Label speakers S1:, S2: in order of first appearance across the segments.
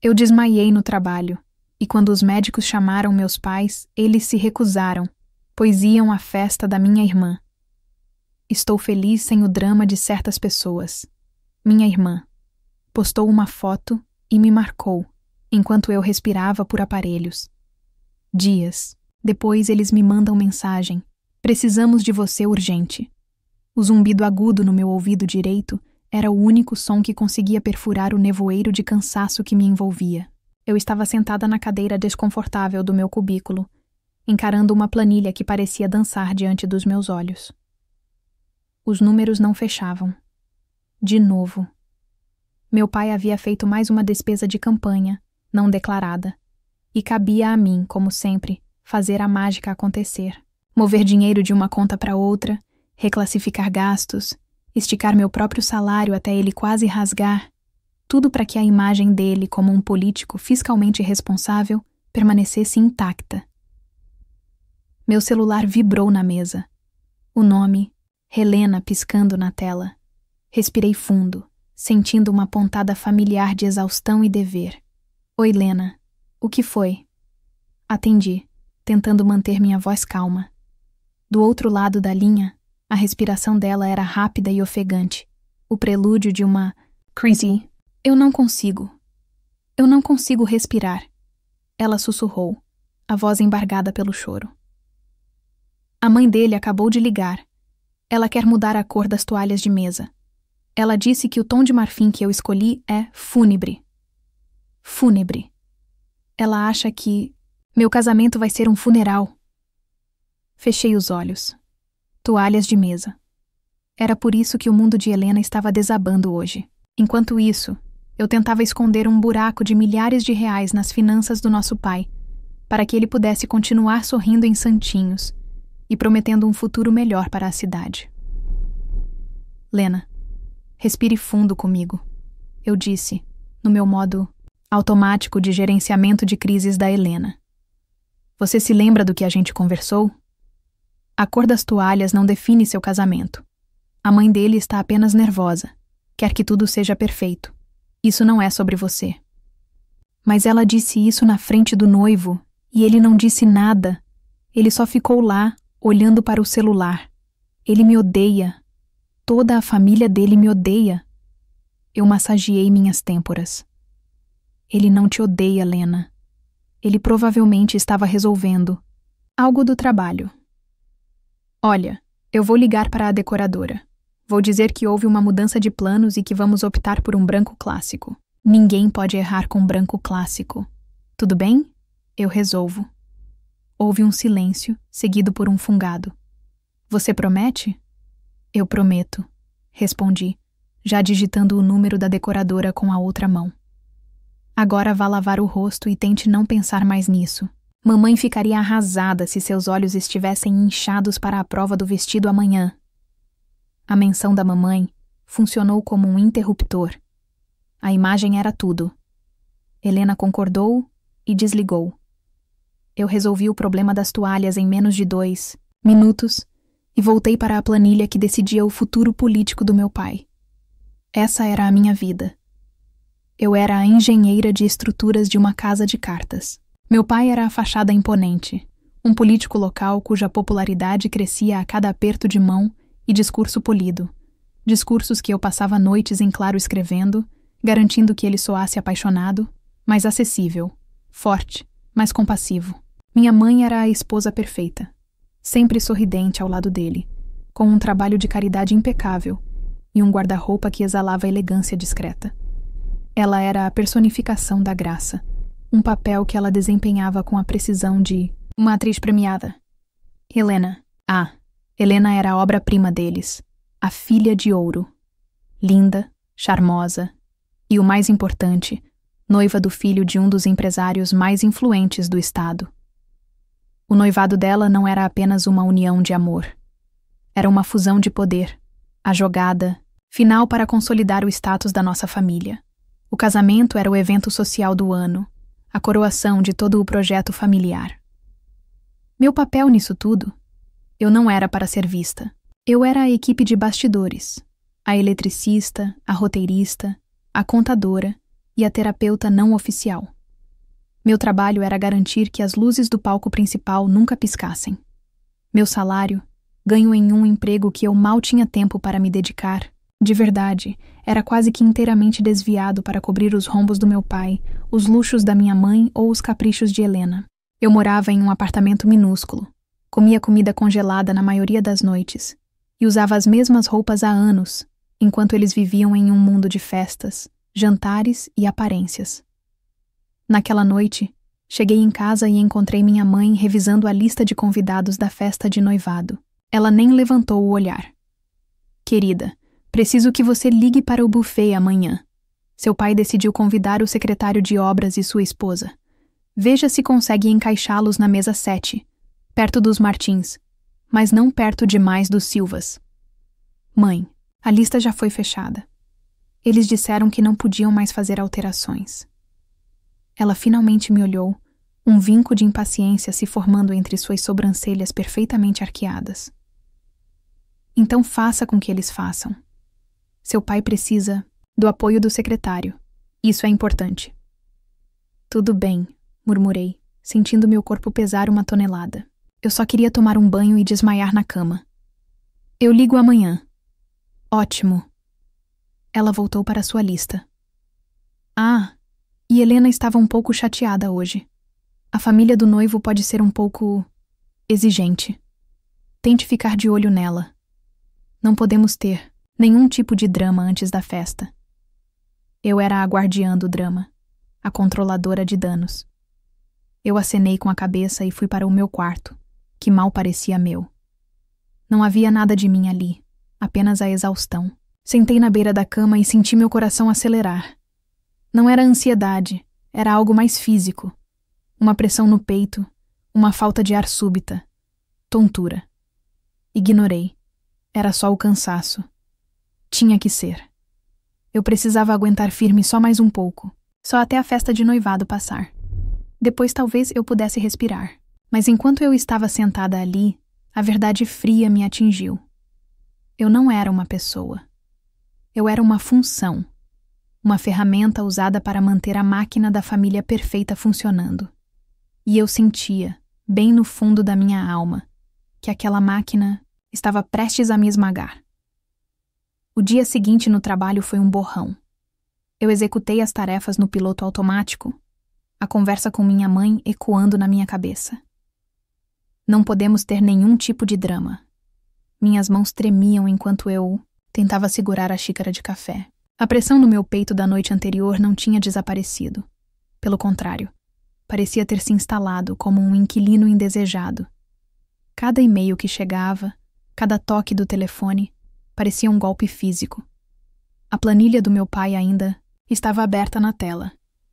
S1: Eu desmaiei no trabalho, e quando os médicos chamaram meus pais, eles se recusaram, pois iam à festa da minha irmã. Estou feliz sem o drama de certas pessoas. Minha irmã postou uma foto e me marcou, enquanto eu respirava por aparelhos. Dias depois eles me mandam mensagem: precisamos de você urgente. O zumbido agudo no meu ouvido direito era o único som que conseguia perfurar o nevoeiro de cansaço que me envolvia. Eu estava sentada na cadeira desconfortável do meu cubículo, encarando uma planilha que parecia dançar diante dos meus olhos. Os números não fechavam. De novo. Meu pai havia feito mais uma despesa de campanha, não declarada, e cabia a mim, como sempre, fazer a mágica acontecer. Mover dinheiro de uma conta para outra, reclassificar gastos, esticar meu próprio salário até ele quase rasgar, tudo para que a imagem dele como um político fiscalmente responsável permanecesse intacta. Meu celular vibrou na mesa. O nome, Helena, piscando na tela. Respirei fundo, sentindo uma pontada familiar de exaustão e dever. Oi, Lena. O que foi? Atendi, tentando manter minha voz calma. Do outro lado da linha, a respiração dela era rápida e ofegante, o prelúdio de uma crise. Eu não consigo respirar. Ela sussurrou, a voz embargada pelo choro. A mãe dele acabou de ligar. Ela quer mudar a cor das toalhas de mesa. Ela disse que o tom de marfim que eu escolhi é fúnebre. Fúnebre. Ela acha que meu casamento vai ser um funeral. Fechei os olhos. Toalhas de mesa. Era por isso que o mundo de Helena estava desabando hoje. Enquanto isso, eu tentava esconder um buraco de milhares de reais nas finanças do nosso pai, para que ele pudesse continuar sorrindo em santinhos e prometendo um futuro melhor para a cidade. Lena, respire fundo comigo, eu disse, no meu modo automático de gerenciamento de crises da Helena. Você se lembra do que a gente conversou? A cor das toalhas não define seu casamento. A mãe dele está apenas nervosa. Quer que tudo seja perfeito. Isso não é sobre você. Mas ela disse isso na frente do noivo, e ele não disse nada. Ele só ficou lá, olhando para o celular. Ele me odeia. Toda a família dele me odeia. Eu massageei minhas têmporas. Ele não te odeia, Lena. Ele provavelmente estava resolvendo algo do trabalho. Olha, eu vou ligar para a decoradora. Vou dizer que houve uma mudança de planos e que vamos optar por um branco clássico. Ninguém pode errar com branco clássico. Tudo bem? Eu resolvo. Houve um silêncio, seguido por um fungado. Você promete? Eu prometo, respondi, já digitando o número da decoradora com a outra mão. Agora vá lavar o rosto e tente não pensar mais nisso. Mamãe ficaria arrasada se seus olhos estivessem inchados para a prova do vestido amanhã. A menção da mamãe funcionou como um interruptor. A imagem era tudo. Helena concordou e desligou. Eu resolvi o problema das toalhas em menos de 2 minutos e voltei para a planilha que decidia o futuro político do meu pai. Essa era a minha vida. Eu era a engenheira de estruturas de uma casa de cartas. Meu pai era a fachada imponente, um político local cuja popularidade crescia a cada aperto de mão e discurso polido. Discursos que eu passava noites em claro escrevendo, garantindo que ele soasse apaixonado, mas acessível, forte, mas compassivo. Minha mãe era a esposa perfeita, sempre sorridente ao lado dele, com um trabalho de caridade impecável e um guarda-roupa que exalava elegância discreta. Ela era a personificação da graça, um papel que ela desempenhava com a precisão de uma atriz premiada. Helena. Helena era a obra-prima deles, a filha de ouro. Linda, charmosa e, o mais importante, noiva do filho de um dos empresários mais influentes do estado. O noivado dela não era apenas uma união de amor. Era uma fusão de poder, a jogada final para consolidar o status da nossa família. O casamento era o evento social do ano, a coroação de todo o projeto familiar. Meu papel nisso tudo? Eu não era para ser vista. Eu era a equipe de bastidores, a eletricista, a roteirista, a contadora e a terapeuta não oficial. Meu trabalho era garantir que as luzes do palco principal nunca piscassem. Meu salário, ganho em um emprego que eu mal tinha tempo para me dedicar, de verdade, era quase que inteiramente desviado para cobrir os rombos do meu pai, os luxos da minha mãe ou os caprichos de Helena. Eu morava em um apartamento minúsculo, comia comida congelada na maioria das noites e usava as mesmas roupas há anos, enquanto eles viviam em um mundo de festas, jantares e aparências. Naquela noite, cheguei em casa e encontrei minha mãe revisando a lista de convidados da festa de noivado. Ela nem levantou o olhar. Querida, preciso que você ligue para o buffet amanhã. Seu pai decidiu convidar o secretário de obras e sua esposa. Veja se consegue encaixá-los na mesa 7, perto dos Martins, mas não perto demais dos Silvas. Mãe, a lista já foi fechada. Eles disseram que não podiam mais fazer alterações. Ela finalmente me olhou, um vinco de impaciência se formando entre suas sobrancelhas perfeitamente arqueadas. Então faça com que eles façam. Seu pai precisa do apoio do secretário. Isso é importante. Tudo bem, murmurei, sentindo meu corpo pesar 1 tonelada. Eu só queria tomar um banho e desmaiar na cama. Eu ligo amanhã. Ótimo. Ela voltou para sua lista. E Helena estava um pouco chateada hoje. A família do noivo pode ser um pouco exigente. Tente ficar de olho nela. Não podemos ter nenhum tipo de drama antes da festa. Eu era a guardiã do drama, a controladora de danos. Eu acenei com a cabeça e fui para o meu quarto, que mal parecia meu. Não havia nada de mim ali, apenas a exaustão. Sentei na beira da cama e senti meu coração acelerar. Não era ansiedade, era algo mais físico. Uma pressão no peito, uma falta de ar súbita, tontura. Ignorei. Era só o cansaço. Tinha que ser. Eu precisava aguentar firme só mais um pouco, só até a festa de noivado passar. Depois talvez eu pudesse respirar. Mas enquanto eu estava sentada ali, a verdade fria me atingiu. Eu não era uma pessoa. Eu era uma função. Uma ferramenta usada para manter a máquina da família perfeita funcionando. E eu sentia, bem no fundo da minha alma, que aquela máquina estava prestes a me esmagar. O dia seguinte no trabalho foi um borrão. Eu executei as tarefas no piloto automático, a conversa com minha mãe ecoando na minha cabeça. Não podemos ter nenhum tipo de drama. Minhas mãos tremiam enquanto eu tentava segurar a xícara de café. A pressão no meu peito da noite anterior não tinha desaparecido. Pelo contrário, parecia ter se instalado como um inquilino indesejado. Cada e-mail que chegava, cada toque do telefone, parecia um golpe físico. A planilha do meu pai ainda estava aberta na tela,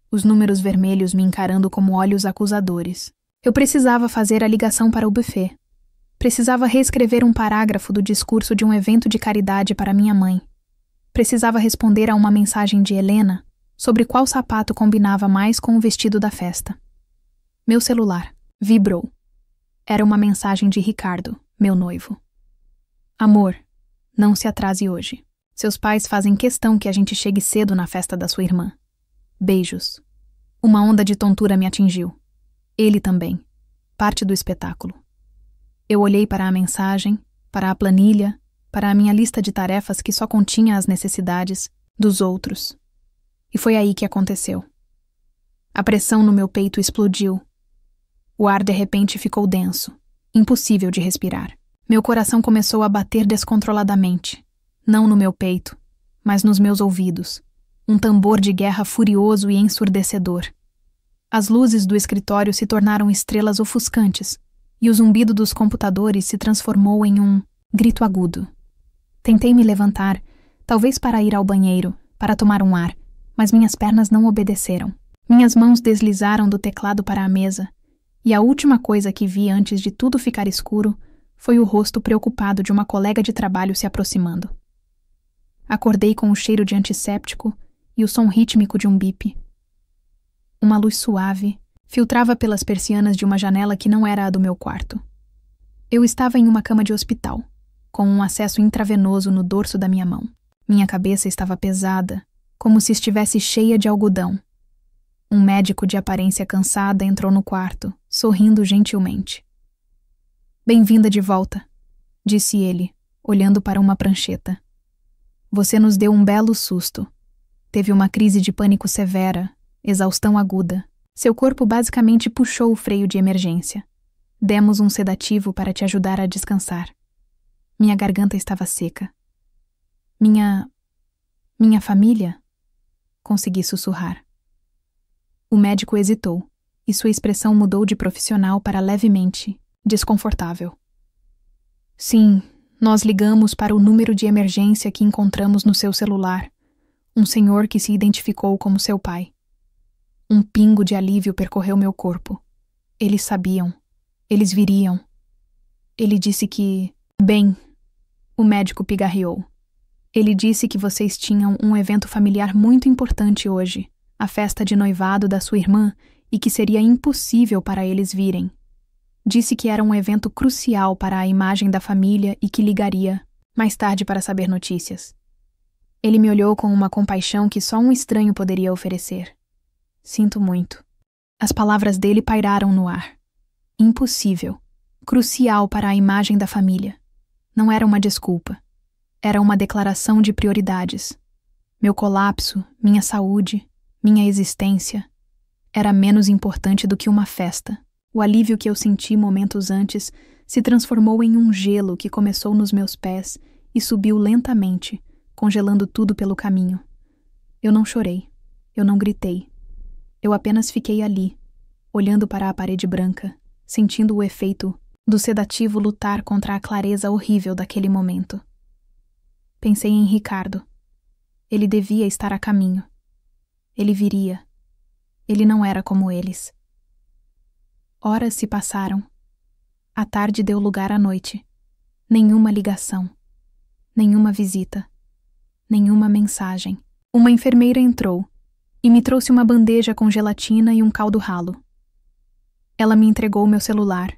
S1: os números vermelhos me encarando como olhos acusadores. Eu precisava fazer a ligação para o buffet. Precisava reescrever um parágrafo do discurso de um evento de caridade para minha mãe. Precisava responder a uma mensagem de Helena sobre qual sapato combinava mais com o vestido da festa. Meu celular vibrou. Era uma mensagem de Ricardo, meu noivo. Amor, não se atrase hoje. Seus pais fazem questão que a gente chegue cedo na festa da sua irmã. Beijos. Uma onda de tontura me atingiu. Ele também. Parte do espetáculo. Eu olhei para a mensagem, para a planilha, para a minha lista de tarefas que só continha as necessidades dos outros. E foi aí que aconteceu. A pressão no meu peito explodiu. O ar de repente ficou denso, impossível de respirar. Meu coração começou a bater descontroladamente, não no meu peito, mas nos meus ouvidos. Um tambor de guerra furioso e ensurdecedor. As luzes do escritório se tornaram estrelas ofuscantes, e o zumbido dos computadores se transformou em um grito agudo. Tentei me levantar, talvez para ir ao banheiro, para tomar um ar, mas minhas pernas não obedeceram. Minhas mãos deslizaram do teclado para a mesa, e a última coisa que vi antes de tudo ficar escuro foi o rosto preocupado de uma colega de trabalho se aproximando. Acordei com o cheiro de antisséptico e o som rítmico de um bip. Uma luz suave filtrava pelas persianas de uma janela que não era a do meu quarto. Eu estava em uma cama de hospital, com um acesso intravenoso no dorso da minha mão. Minha cabeça estava pesada como se estivesse cheia de algodão. Um médico de aparência cansada entrou no quarto, sorrindo gentilmente. "Bem-vinda de volta", disse ele, olhando para uma prancheta. "Você nos deu um belo susto. Teve uma crise de pânico severa, exaustão aguda. Seu corpo basicamente puxou o freio de emergência. Demos um sedativo para te ajudar a descansar. Minha garganta estava seca. Minha família?" Consegui sussurrar. O médico hesitou, e sua expressão mudou de profissional para levemente desconfortável. "Sim, nós ligamos para o número de emergência que encontramos no seu celular. Um senhor que se identificou como seu pai." Um pingo de alívio percorreu meu corpo. Eles sabiam. Eles viriam. Ele disse que... Bem, o médico pigarreou. Ele disse que vocês tinham um evento familiar muito importante hoje, a festa de noivado da sua irmã, e que seria impossível para eles virem. Disse que era um evento crucial para a imagem da família e que ligaria mais tarde para saber notícias. Ele me olhou com uma compaixão que só um estranho poderia oferecer. "Sinto muito." As palavras dele pairaram no ar. Impossível. Crucial para a imagem da família. Não era uma desculpa. Era uma declaração de prioridades. Meu colapso, minha saúde, minha existência, era menos importante do que uma festa. O alívio que eu senti momentos antes se transformou em um gelo que começou nos meus pés e subiu lentamente, congelando tudo pelo caminho. Eu não chorei. Eu não gritei. Eu apenas fiquei ali, olhando para a parede branca, sentindo o efeito do sedativo lutar contra a clareza horrível daquele momento. Pensei em Ricardo. Ele devia estar a caminho. Ele viria. Ele não era como eles. Horas se passaram. A tarde deu lugar à noite. Nenhuma ligação. Nenhuma visita. Nenhuma mensagem. Uma enfermeira entrou e me trouxe uma bandeja com gelatina e um caldo ralo. Ela me entregou meu celular,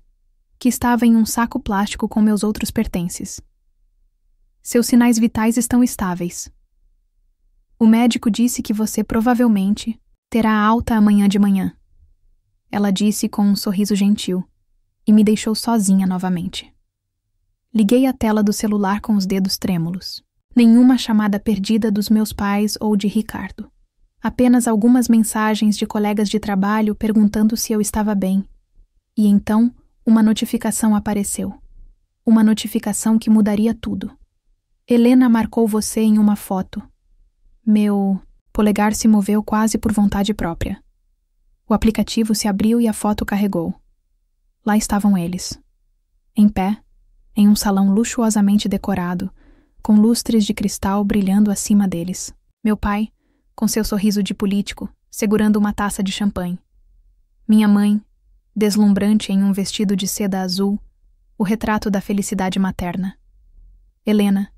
S1: que estava em um saco plástico com meus outros pertences. "Seus sinais vitais estão estáveis. O médico disse que você provavelmente terá alta amanhã de manhã." Ela disse com um sorriso gentil e me deixou sozinha novamente. Liguei a tela do celular com os dedos trêmulos. Nenhuma chamada perdida dos meus pais ou de Ricardo. Apenas algumas mensagens de colegas de trabalho perguntando se eu estava bem. E então, uma notificação apareceu. Uma notificação que mudaria tudo. "Helena marcou você em uma foto." Meu polegar se moveu quase por vontade própria. O aplicativo se abriu e a foto carregou. Lá estavam eles. Em pé, em um salão luxuosamente decorado, com lustres de cristal brilhando acima deles. Meu pai, com seu sorriso de político, segurando uma taça de champanhe. Minha mãe, deslumbrante em um vestido de seda azul, o retrato da felicidade materna. Helena,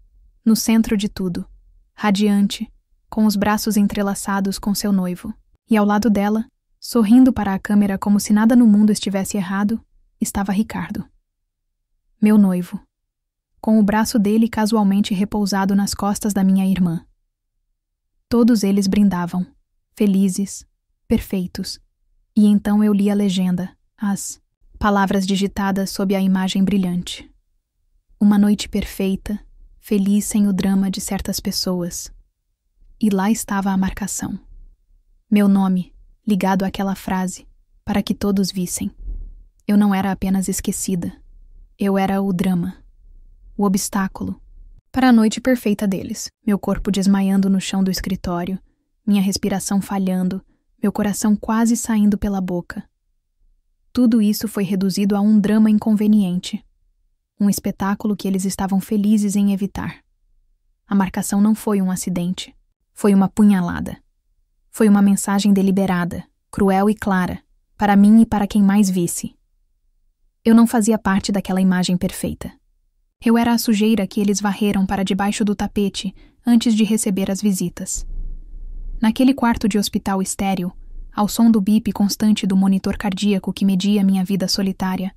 S1: no centro de tudo, radiante, com os braços entrelaçados com seu noivo. E ao lado dela, sorrindo para a câmera como se nada no mundo estivesse errado, estava Ricardo. Meu noivo, com o braço dele casualmente repousado nas costas da minha irmã. Todos eles brindavam, felizes, perfeitos, e então eu li a legenda, as palavras digitadas sob a imagem brilhante. Uma noite perfeita, feliz sem o drama de certas pessoas. E lá estava a marcação. Meu nome, ligado àquela frase, para que todos vissem. Eu não era apenas esquecida. Eu era o drama. O obstáculo. Para a noite perfeita deles. Meu corpo desmaiando no chão do escritório. Minha respiração falhando. Meu coração quase saindo pela boca. Tudo isso foi reduzido a um drama inconveniente. Um espetáculo que eles estavam felizes em evitar. A marcação não foi um acidente. Foi uma punhalada. Foi uma mensagem deliberada, cruel e clara, para mim e para quem mais visse. Eu não fazia parte daquela imagem perfeita. Eu era a sujeira que eles varreram para debaixo do tapete antes de receber as visitas. Naquele quarto de hospital estéril, ao som do bip constante do monitor cardíaco que media minha vida solitária,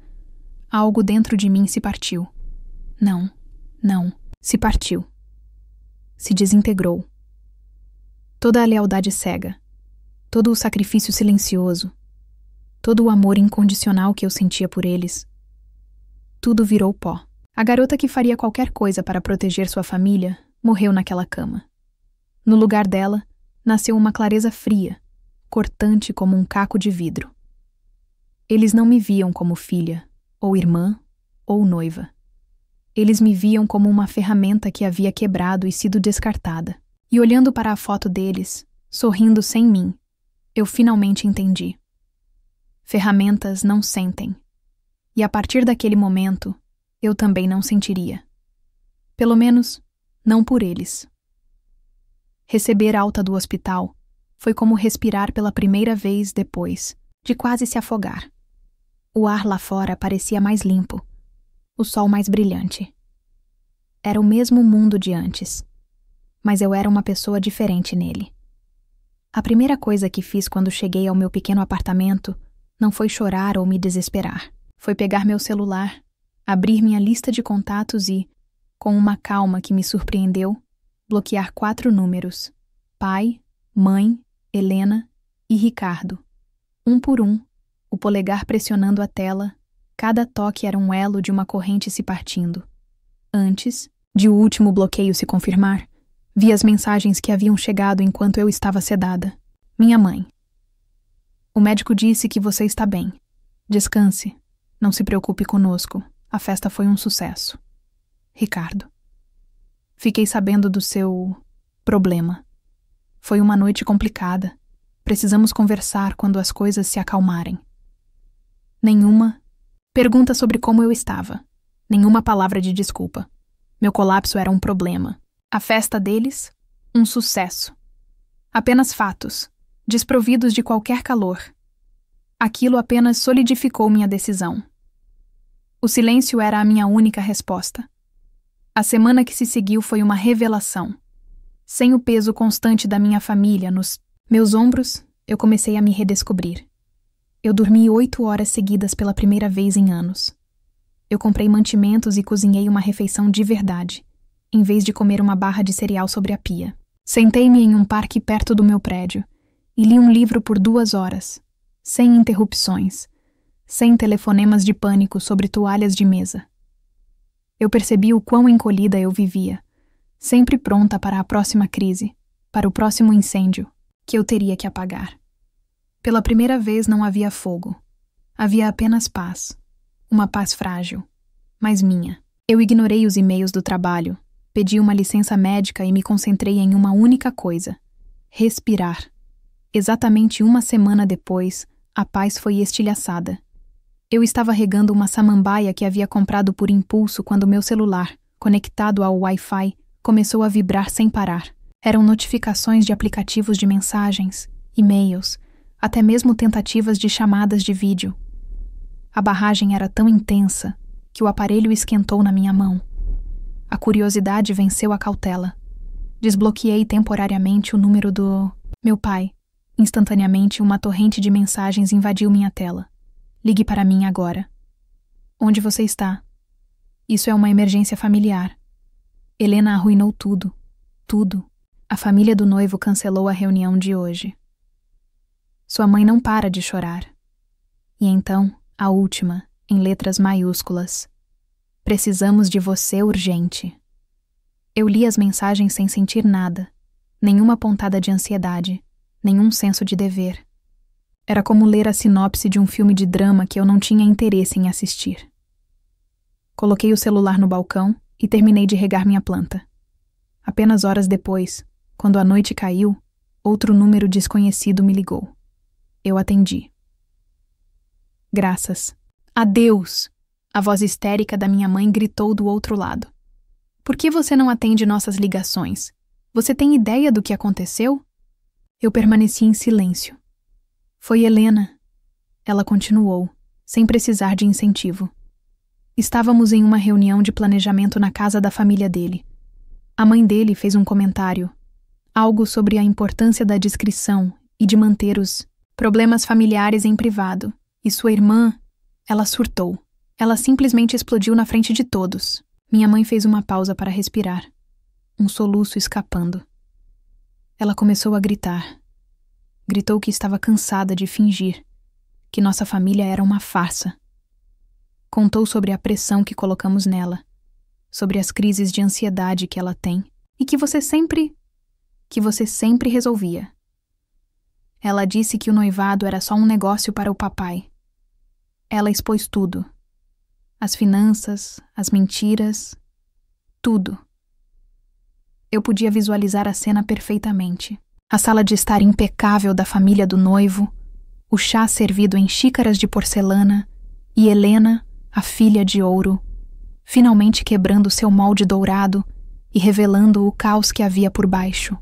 S1: algo dentro de mim se partiu. Não, se partiu. Se desintegrou. Toda a lealdade cega, todo o sacrifício silencioso, todo o amor incondicional que eu sentia por eles, tudo virou pó. A garota que faria qualquer coisa para proteger sua família morreu naquela cama. No lugar dela, nasceu uma clareza fria, cortante como um caco de vidro. Eles não me viam como filha, ou irmã, ou noiva. Eles me viam como uma ferramenta que havia quebrado e sido descartada. E olhando para a foto deles, sorrindo sem mim, eu finalmente entendi. Ferramentas não sentem. E a partir daquele momento, eu também não sentiria. Pelo menos, não por eles. Receber alta do hospital foi como respirar pela primeira vez depois de quase se afogar. O ar lá fora parecia mais limpo, o sol mais brilhante. Era o mesmo mundo de antes, mas eu era uma pessoa diferente nele. A primeira coisa que fiz quando cheguei ao meu pequeno apartamento não foi chorar ou me desesperar. Foi pegar meu celular, abrir minha lista de contatos e, com uma calma que me surpreendeu, bloquear 4 números: pai, mãe, Helena e Ricardo. Um por um, o polegar pressionando a tela, cada toque era um elo de uma corrente se partindo. Antes de o último bloqueio se confirmar, vi as mensagens que haviam chegado enquanto eu estava sedada. Minha mãe. O médico disse que você está bem. Descanse. Não se preocupe conosco. A festa foi um sucesso. Ricardo. Fiquei sabendo do seu problema. Foi uma noite complicada. Precisamos conversar quando as coisas se acalmarem. Nenhuma pergunta sobre como eu estava. Nenhuma palavra de desculpa. Meu colapso era um problema. A festa deles, um sucesso. Apenas fatos, desprovidos de qualquer calor. Aquilo apenas solidificou minha decisão. O silêncio era a minha única resposta. A semana que se seguiu foi uma revelação. Sem o peso constante da minha família nos meus ombros, eu comecei a me redescobrir. Eu dormi 8 horas seguidas pela primeira vez em anos. Eu comprei mantimentos e cozinhei uma refeição de verdade, em vez de comer uma barra de cereal sobre a pia. Sentei-me em um parque perto do meu prédio e li um livro por 2 horas, sem interrupções, sem telefonemas de pânico sobre toalhas de mesa. Eu percebi o quão encolhida eu vivia, sempre pronta para a próxima crise, para o próximo incêndio, que eu teria que apagar. Pela primeira vez não havia fogo. Havia apenas paz. Uma paz frágil, mas minha. Eu ignorei os e-mails do trabalho, pedi uma licença médica e me concentrei em uma única coisa: respirar. Exatamente 1 semana depois, a paz foi estilhaçada. Eu estava regando uma samambaia que havia comprado por impulso quando meu celular, conectado ao Wi-Fi, começou a vibrar sem parar. Eram notificações de aplicativos de mensagens, e-mails, até mesmo tentativas de chamadas de vídeo. A barragem era tão intensa que o aparelho esquentou na minha mão. A curiosidade venceu a cautela. Desbloqueei temporariamente o número do meu pai. Instantaneamente, uma torrente de mensagens invadiu minha tela. Ligue para mim agora. Onde você está? Isso é uma emergência familiar. Helena arruinou tudo. Tudo. A família do noivo cancelou a reunião de hoje. Sua mãe não para de chorar. E então, a última, em letras maiúsculas. Precisamos de você urgente. Eu li as mensagens sem sentir nada. Nenhuma pontada de ansiedade. Nenhum senso de dever. Era como ler a sinopse de um filme de drama que eu não tinha interesse em assistir. Coloquei o celular no balcão e terminei de regar minha planta. Apenas horas depois, quando a noite caiu, outro número desconhecido me ligou. Eu atendi. Graças. Adeus! A voz histérica da minha mãe gritou do outro lado. Por que você não atende nossas ligações? Você tem ideia do que aconteceu? Eu permaneci em silêncio. Foi Helena. Ela continuou, sem precisar de incentivo. Estávamos em uma reunião de planejamento na casa da família dele. A mãe dele fez um comentário, algo sobre a importância da discrição e de manter os problemas familiares em privado. E sua irmã, ela surtou. Ela simplesmente explodiu na frente de todos. Minha mãe fez uma pausa para respirar. Um soluço escapando. Ela começou a gritar. Gritou que estava cansada de fingir, que nossa família era uma farsa. Contou sobre a pressão que colocamos nela, sobre as crises de ansiedade que ela tem e que você sempre resolvia. Ela disse que o noivado era só um negócio para o papai. Ela expôs tudo. As finanças, as mentiras, tudo. Eu podia visualizar a cena perfeitamente. A sala de estar impecável da família do noivo, o chá servido em xícaras de porcelana e Helena, a filha de ouro, finalmente quebrando seu molde dourado e revelando o caos que havia por baixo.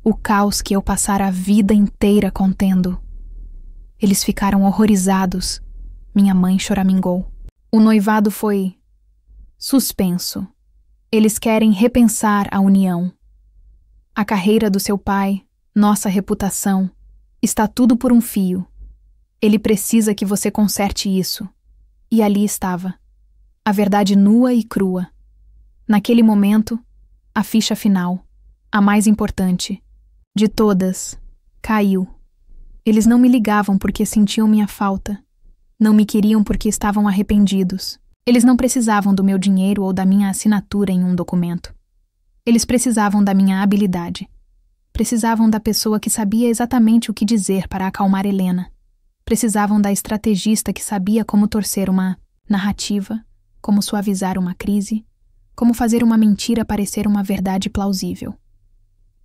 S1: O caos que eu passara a vida inteira contendo. Eles ficaram horrorizados. Minha mãe choramingou. O noivado foi suspenso. Eles querem repensar a união. A carreira do seu pai, nossa reputação, está tudo por um fio. Ele precisa que você conserte isso. E ali estava. A verdade nua e crua. Naquele momento, a ficha final, a mais importante, de todas, caiu. Eles não me ligavam porque sentiam minha falta. Não me queriam porque estavam arrependidos. Eles não precisavam do meu dinheiro ou da minha assinatura em um documento. Eles precisavam da minha habilidade. Precisavam da pessoa que sabia exatamente o que dizer para acalmar Helena. Precisavam da estrategista que sabia como torcer uma narrativa, como suavizar uma crise, como fazer uma mentira parecer uma verdade plausível.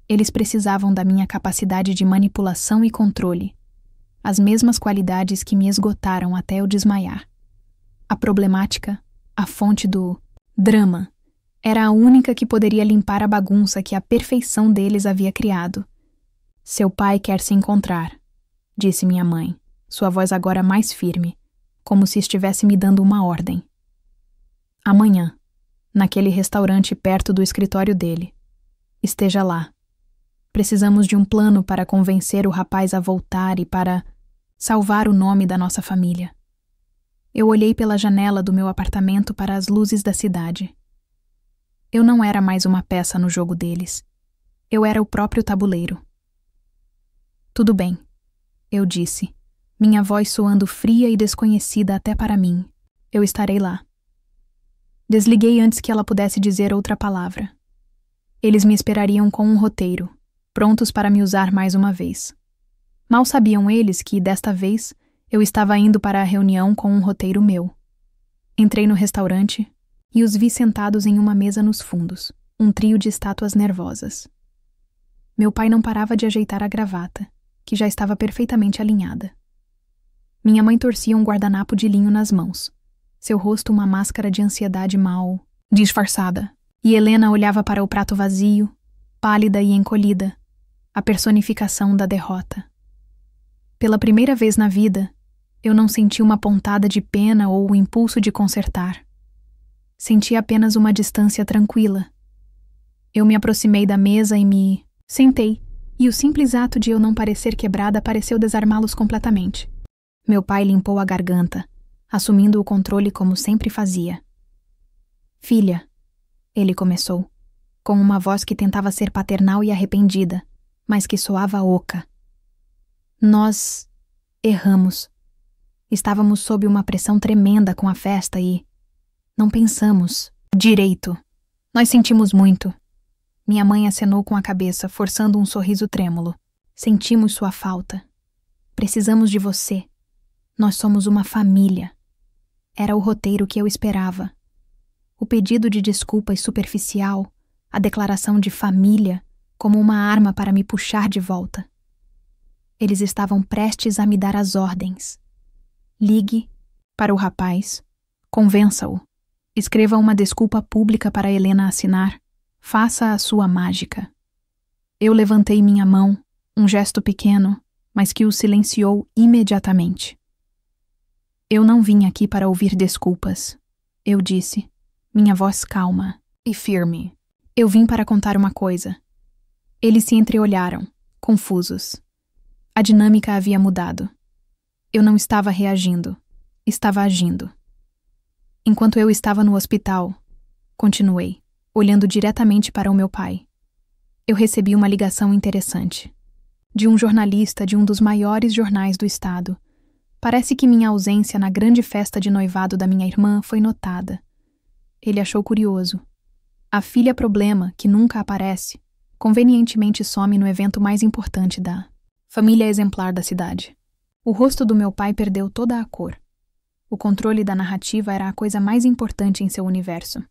S1: Eles precisavam da minha capacidade de manipulação e controle, as mesmas qualidades que me esgotaram até eu desmaiar. A problemática, a fonte do drama, era a única que poderia limpar a bagunça que a perfeição deles havia criado. Seu pai quer se encontrar, disse minha mãe, sua voz agora mais firme, como se estivesse me dando uma ordem. Amanhã, naquele restaurante perto do escritório dele. Esteja lá. Precisamos de um plano para convencer o rapaz a voltar e para salvar o nome da nossa família. Eu olhei pela janela do meu apartamento para as luzes da cidade. Eu não era mais uma peça no jogo deles. Eu era o próprio tabuleiro. Tudo bem, eu disse, minha voz soando fria e desconhecida até para mim. Eu estarei lá. Desliguei antes que ela pudesse dizer outra palavra. Eles me esperariam com um roteiro, prontos para me usar mais uma vez. Mal sabiam eles que, desta vez, eu estava indo para a reunião com um roteiro meu. Entrei no restaurante e os vi sentados em uma mesa nos fundos, um trio de estátuas nervosas. Meu pai não parava de ajeitar a gravata, que já estava perfeitamente alinhada. Minha mãe torcia um guardanapo de linho nas mãos, seu rosto uma máscara de ansiedade mal disfarçada, e Helena olhava para o prato vazio, pálida e encolhida, a personificação da derrota. Pela primeira vez na vida, eu não senti uma pontada de pena ou o impulso de consertar. Senti apenas uma distância tranquila. Eu me aproximei da mesa e me sentei, e o simples ato de eu não parecer quebrada pareceu desarmá-los completamente. Meu pai limpou a garganta, assumindo o controle como sempre fazia. Filha, ele começou, com uma voz que tentava ser paternal e arrependida, mas que soava oca. Nós erramos. Estávamos sob uma pressão tremenda com a festa e não pensamos direito. Nós sentimos muito. Minha mãe acenou com a cabeça, forçando um sorriso trêmulo. Sentimos sua falta. Precisamos de você. Nós somos uma família. Era o roteiro que eu esperava. O pedido de desculpas superficial, a declaração de família como uma arma para me puxar de volta. Eles estavam prestes a me dar as ordens. Ligue para o rapaz, convença-o. Escreva uma desculpa pública para Helena assinar. Faça a sua mágica. Eu levantei minha mão, um gesto pequeno, mas que o silenciou imediatamente. Eu não vim aqui para ouvir desculpas, eu disse, minha voz calma e firme. Eu vim para contar uma coisa. Eles se entreolharam, confusos. A dinâmica havia mudado. Eu não estava reagindo, estava agindo. Enquanto eu estava no hospital, continuei, olhando diretamente para o meu pai. Eu recebi uma ligação interessante. De um jornalista de um dos maiores jornais do estado. Parece que minha ausência na grande festa de noivado da minha irmã foi notada. Ele achou curioso. A filha problema, que nunca aparece, convenientemente some no evento mais importante da família exemplar da cidade. O rosto do meu pai perdeu toda a cor. O controle da narrativa era a coisa mais importante em seu universo.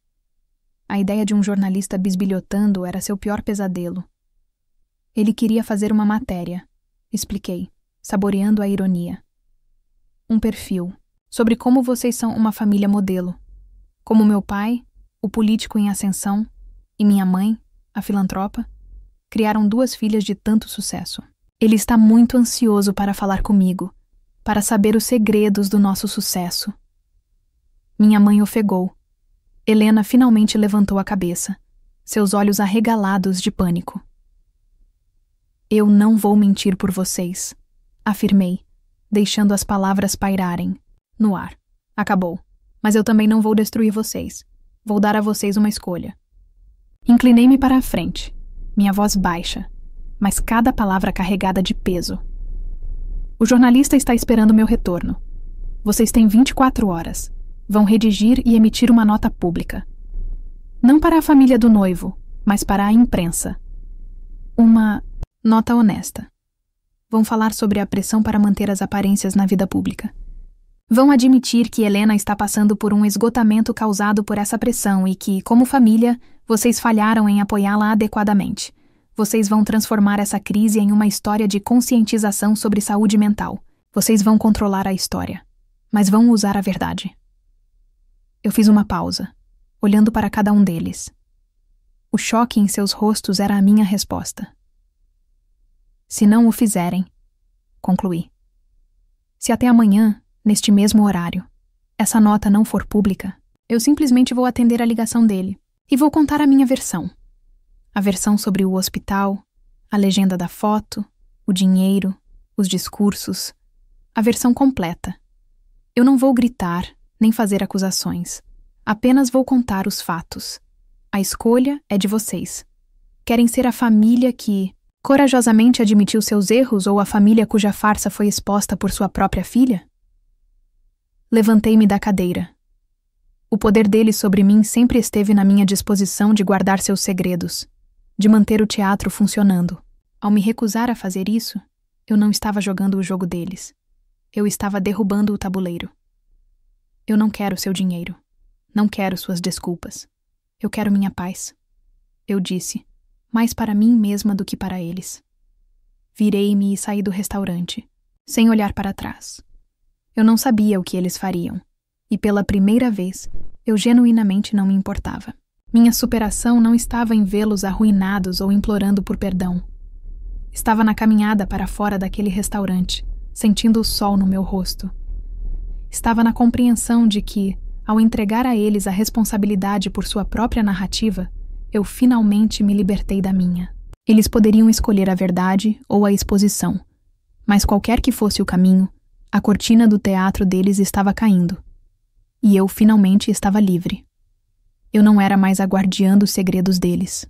S1: A ideia de um jornalista bisbilhotando era seu pior pesadelo. Ele queria fazer uma matéria, expliquei, saboreando a ironia. Um perfil, sobre como vocês são uma família modelo. Como meu pai, o político em ascensão, e minha mãe, a filantropa, criaram 2 filhas de tanto sucesso. Ele está muito ansioso para falar comigo, para saber os segredos do nosso sucesso. Minha mãe ofegou. Helena finalmente levantou a cabeça, seus olhos arregalados de pânico. Eu não vou mentir por vocês, afirmei, deixando as palavras pairarem no ar. Acabou. Mas eu também não vou destruir vocês. Vou dar a vocês uma escolha. Inclinei-me para a frente, minha voz baixa, mas cada palavra carregada de peso. O jornalista está esperando meu retorno. Vocês têm 24 horas. Vão redigir e emitir uma nota pública. Não para a família do noivo, mas para a imprensa. Uma nota honesta. Vão falar sobre a pressão para manter as aparências na vida pública. Vão admitir que Helena está passando por um esgotamento causado por essa pressão e que, como família, vocês falharam em apoiá-la adequadamente. Vocês vão transformar essa crise em uma história de conscientização sobre saúde mental. Vocês vão controlar a história, mas vão usar a verdade. Eu fiz uma pausa, olhando para cada um deles. O choque em seus rostos era a minha resposta. Se não o fizerem, concluí. Se até amanhã, neste mesmo horário, essa nota não for pública, eu simplesmente vou atender a ligação dele e vou contar a minha versão. A versão sobre o hospital, a legenda da foto, o dinheiro, os discursos, a versão completa. Eu não vou gritar, nem fazer acusações. Apenas vou contar os fatos. A escolha é de vocês. Querem ser a família que corajosamente admitiu seus erros ou a família cuja farsa foi exposta por sua própria filha? Levantei-me da cadeira. O poder dele sobre mim sempre esteve na minha disposição de guardar seus segredos, de manter o teatro funcionando. Ao me recusar a fazer isso, eu não estava jogando o jogo deles. Eu estava derrubando o tabuleiro. Eu não quero seu dinheiro. Não quero suas desculpas. Eu quero minha paz. Eu disse, mais para mim mesma do que para eles. Virei-me e saí do restaurante, sem olhar para trás. Eu não sabia o que eles fariam, e pela primeira vez, eu genuinamente não me importava. Minha superação não estava em vê-los arruinados ou implorando por perdão. Estava na caminhada para fora daquele restaurante, sentindo o sol no meu rosto. Estava na compreensão de que, ao entregar a eles a responsabilidade por sua própria narrativa, eu finalmente me libertei da minha. Eles poderiam escolher a verdade ou a exposição, mas qualquer que fosse o caminho, a cortina do teatro deles estava caindo. E eu finalmente estava livre. Eu não era mais a guardiã dos segredos deles.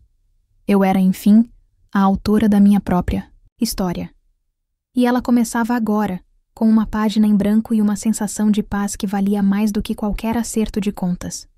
S1: Eu era, enfim, a autora da minha própria história. E ela começava agora, com uma página em branco e uma sensação de paz que valia mais do que qualquer acerto de contas.